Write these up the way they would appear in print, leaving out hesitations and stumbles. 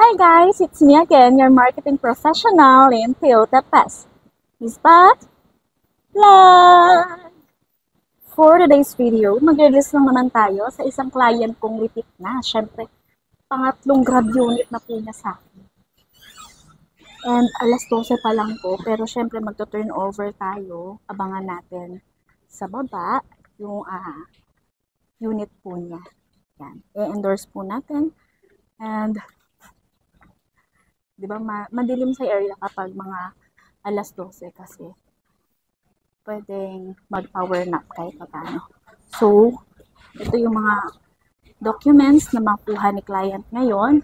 Hi guys, it's me again, your marketing professional in Toyota Pass. Is that vlog? For today's video, mag-release naman tayo sa isang client kong repeat na. Siyempre, pangatlong grab unit na po niya sa akin. And alas 12 pa lang po, pero siyempre magto-turnover tayo. Abangan natin sa baba yung unit po niya. Yan, i-endorse po natin. And di ba, madilim sa area kapag mga alas 12 kasi pwedeng mag-power nap kahit paano. So, ito yung mga documents na makuha ni client ngayon.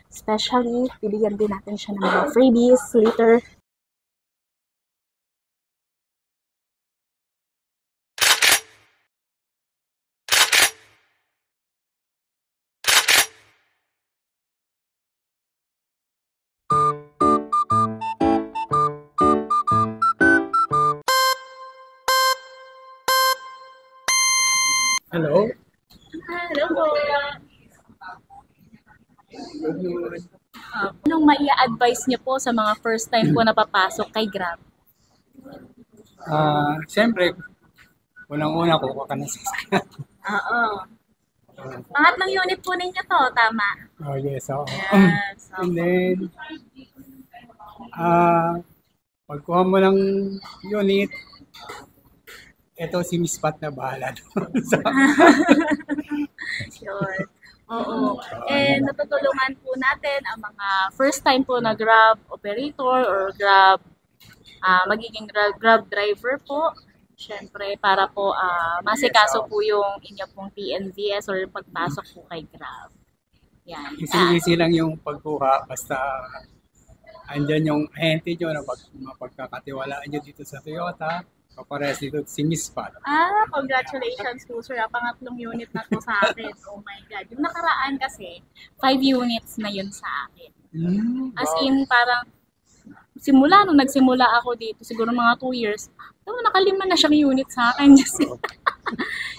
Especially, bibigyan din natin siya ng mga freebies later. Hello? Hello po! Good. Anong mai-advise niyo po sa mga first time po napapasok kay Grab? Siyempre, unang-una ko ka na sasakyan. Oo. Pangatlong unit po ninyo to, tama? Oh, yes. So, Yes. and then, pagkuha mo ng unit, ito si Miss Pat na bahala doon. So, Sure. Oo. And natutulungan po natin ang mga first time po na Grab operator or Grab, magiging Grab driver po. Siyempre, para po masikaso po yung inyo pong PNVS or yung pagpasok po kay Grab. Yan. easy lang yung pagkuha, basta andyan yung ahente nyo na mapagkakatiwalaan nyo dito sa Toyota. Paparehas dito si Miss Pat. Congratulations po, sir. Pangatlong unit na po sa akin. Oh my God. Yung nakaraan kasi, 5 units na yun sa akin. As in, parang, nung nagsimula ako dito, siguro mga 2 years, nakalima na siyang unit sa akin.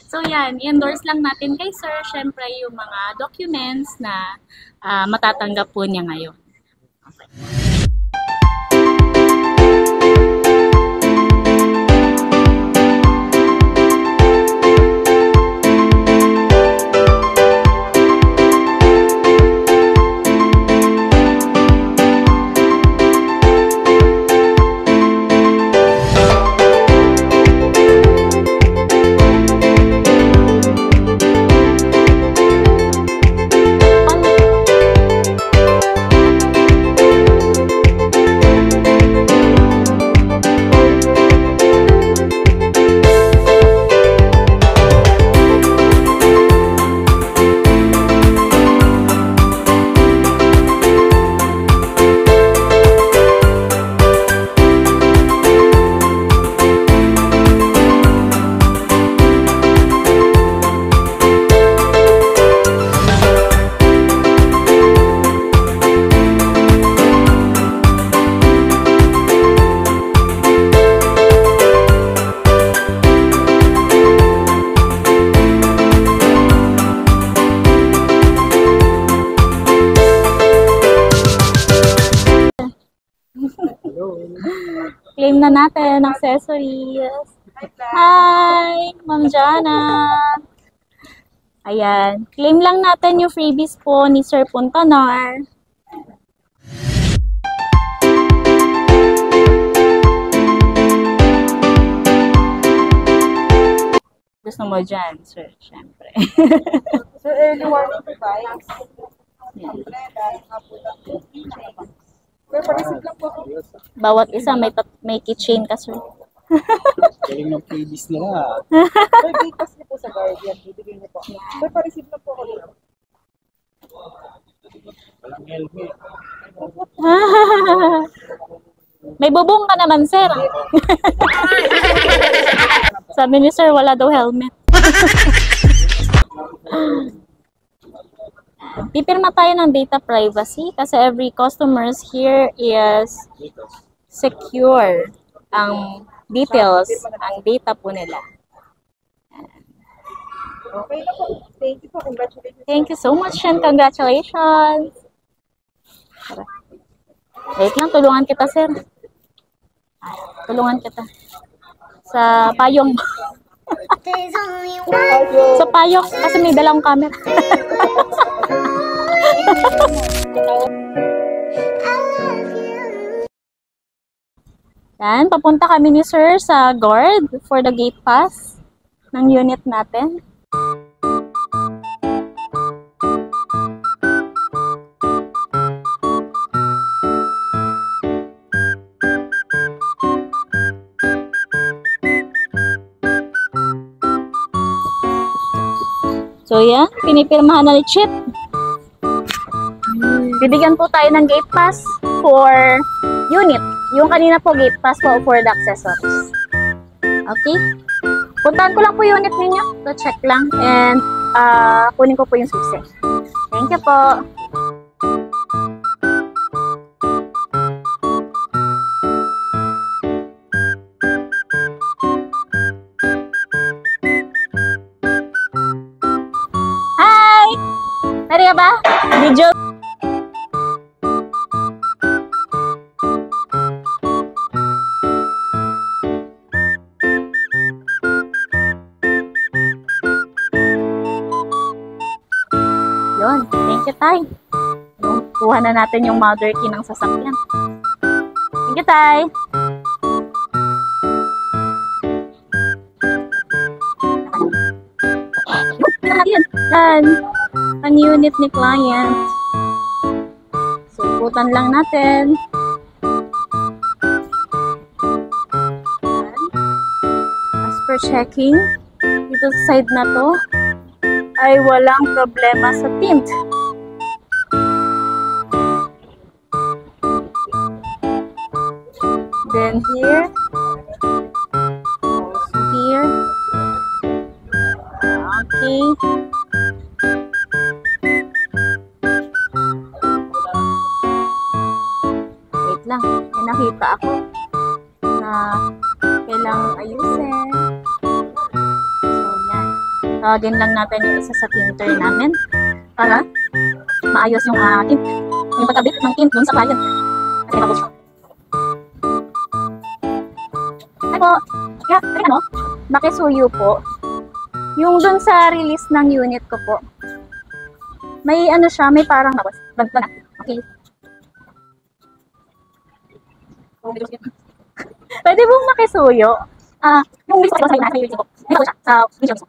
So yan, i-endorse lang natin kay sir, syempre yung mga documents na matatanggap po niya ngayon. Okay. Claim na natin ang accessories. Hi, Ma'am Jana. Ayan. Claim lang natin yung freebies po ni Sir Puntanar. Gusto mo dyan, sir, syempre. Sir, early warning device. Sir, pa-receive lang po ako. Bawat isa may keychain ka, sir. Galing ng previous nila. Sir, date niyo po sa Guardian. Bibigyan niyo po. Sir, pa-receive lang po ako dito. Walang helmet. May bubong ka naman, sir. Sabi ni sir, wala daw helmet. Pipirma tayo ng data privacy kasi every customers here is secure ang details, ang data po nila. Okay na po. Thank you po. Congratulations. Thank you so much and congratulations. Tara. Wait lang, tulungan kita, sir. Tulungan kita. Sa payong. Sa payong, kasi may dalang camera. Yan, papunta kami ni sir sa guard for the gate pass ng unit natin. So yan, pinipirmahan na ni Chip. Bibigyan po tayo ng gate pass for unit. Yung kanina po gate pass po for the accessories. Okay? Puntahan ko lang po unit ninyo. So check lang. And kunin ko po yung susi. Thank you po. Hi! Nariya ba? Video. Yun, thank you, Tay. Kuha na natin yung mother key ng sasakyan. Thank you, Tay. Yan. Ang unit ni client. So, putan lang natin. As per checking, dito sa side na to, ay walang problema sa tint. Then here, also here. Okay. Wait lang, may nakita ako na kailangang ayusin. Tawagin lang natin yung isa sa printer namin para maayos yung tint. Yung pagkabit ng tint dun sa client. Kasi tapos siya. Ay po, kaya ano, makisuyo po. Yung dun sa release ng unit ko po, may ano siya, may parang tapos. Okay. Pwede pong makisuyo. Yung list ko sa inyo po. May ako siya sa video ko.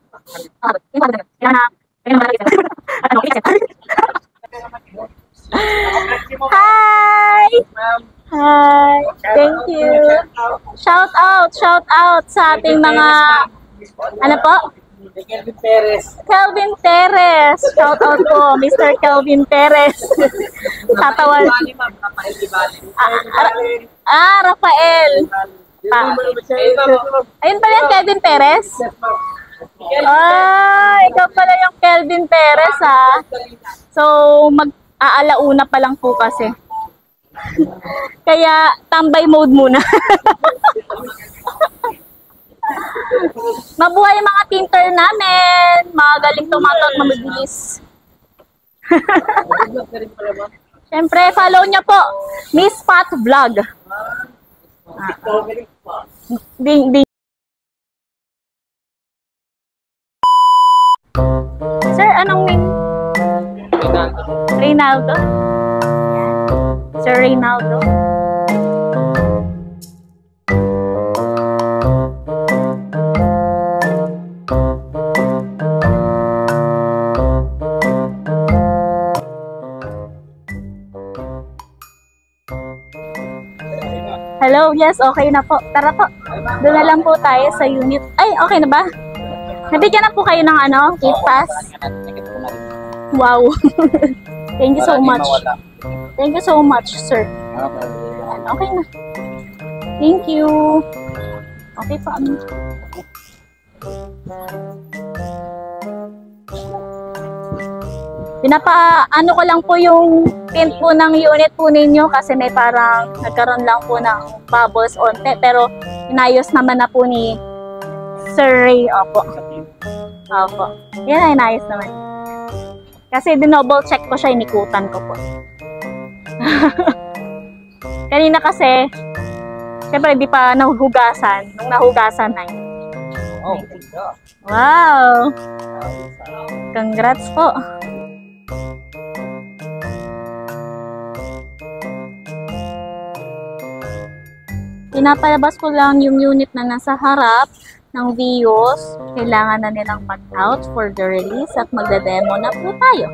Hi! Hi! Thank you! Shout out sa ating mga ano po? Kelvin Perez. Kelvin Perez! Shout out po, Mr. Kelvin Perez. Tatawan. Rafael. Ayun pala yung Kelvin Perez. Ikaw pala yung Kelvin Perez, ha? So, mag-aalauna pa lang po kasi. Kaya, tambay mode muna. Mabuhay yung mga tinter namin. Magaling tumatot, mabilis. Siyempre, follow niyo po. Miss Pat Vlog. Ding. Sir, anong name? Reynaldo. Sir Reynaldo. Hello, yes, okay na po. Tara po. Doon na lang po tayo sa unit. Ay, okay na ba? Nabigyan na po kayo ng ano, gate pass. Wow. Thank you so much. Thank you so much, sir. Okay na. Thank you. Okay po. Ano ko lang po yung tint po ng unit po ninyo kasi may parang nagkaroon lang po ng bubbles onte pero inayos naman na po ni Sir Ray. Opo. Yan ay inayos naman. Kasi dinoble check ko siya, inikutan ko po. Kanina kasi, syempre di pa nahuhugasan. Nung nahugasan na yun. Oh, ganda. Wow! Congrats po! Pinapalabas ko lang yung unit na nasa harap ng Vios. Kailangan na nilang mag-out for the release at magda-demo na po tayo.